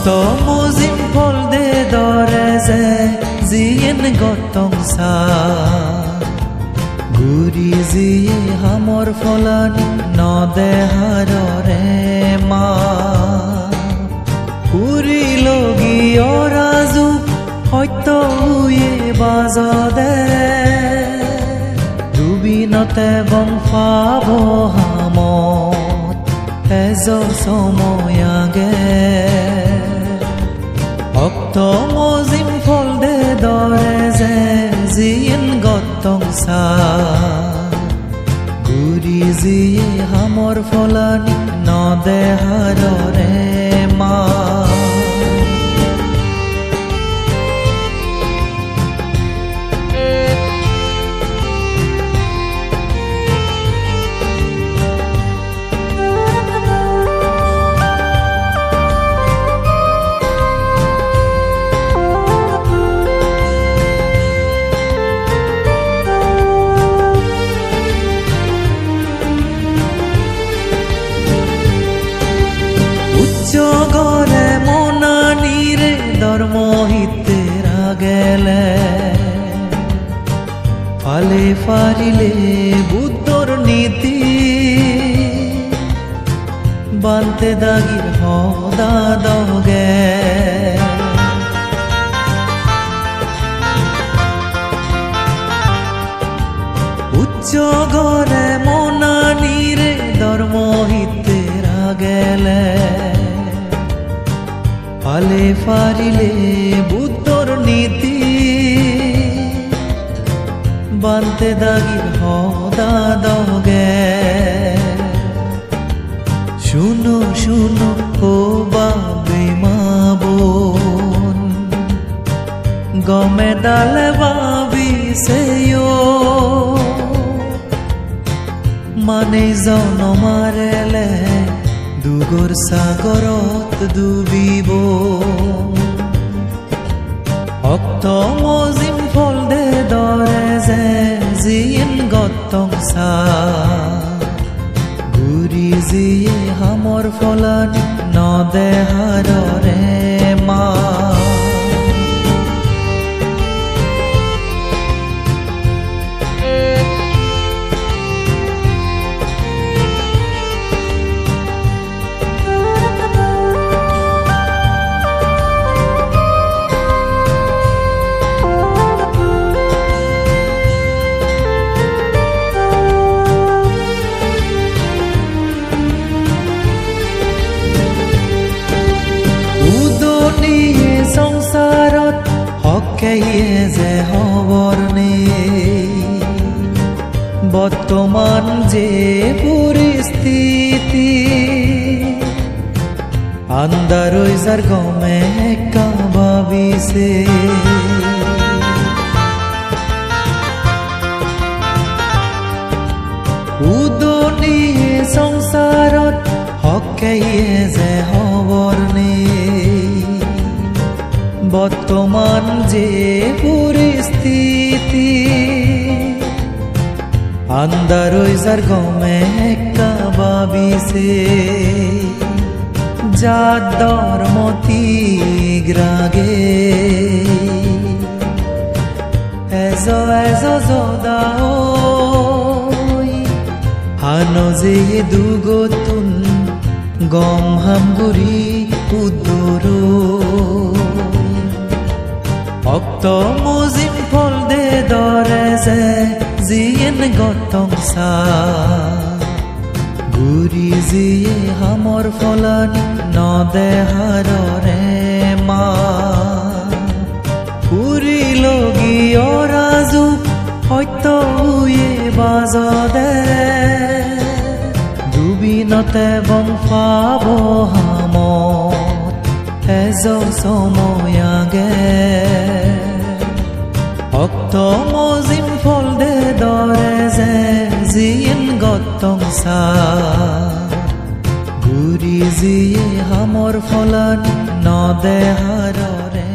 mozim fol de dore ze zien gotong sa guri ziye hamor folani no de harore ma puri logi orazu hoyto uye bazade dubinote bong fabo hamot ezo somoyage okto mozim fol de dore ze zien gotong sa guri ziye hamor folani no de harore ma জগরে মনানিরে ধর্মহিতে গেলে ফালে ফারিলে বুদ্ধর নীতি বানতে দাগির হদা দগে উচ্চ গরে মনানিরে ধর্মহিতে গেলে ফালে ফারিলে বুদ্ধর নীতি বানতে দাগির হদা দগে শুনো শুনো ও বাবে মা বোন গমে দালে ভাবি সেও মানে জনমারেলে দুগর সাগরত ডুবিব অক্ত মজিম ফল দে দরে যে জিন গতং সা গুরি জিয়ে হামর ফলানি নদে হাররে মা সংসারত হকেয়ে যে হবর নেই বর্তমান যে পরিস্থিতি আন্দার যার গমে কাবাবিছে উদনিয়ে সংসারত হকেয়ে যে হবর নেই বর্তমান যে পরিস্থিতি আন্দার যার গমে কাবাবিছে যার ধর্মতি গ্রাগে এজ এজ জদাও হানো যে দুগতুন গম হামগুরি উদ্দরো অক্ত মজিম ফল দে দরে যে জিয়েন গতং সা গুরি জিয়ে হামর ফলানি নদে হাররে মা পুরি লগি অরাজু হয়ত উয়ে বাজদে দুবিনতে বং ফাব হামত এজ সময়াগে অক্ত মজিম ফল দে দরে যে জিন গতং সা গুরি জিয়ে হামর ফলানি নদে হাররে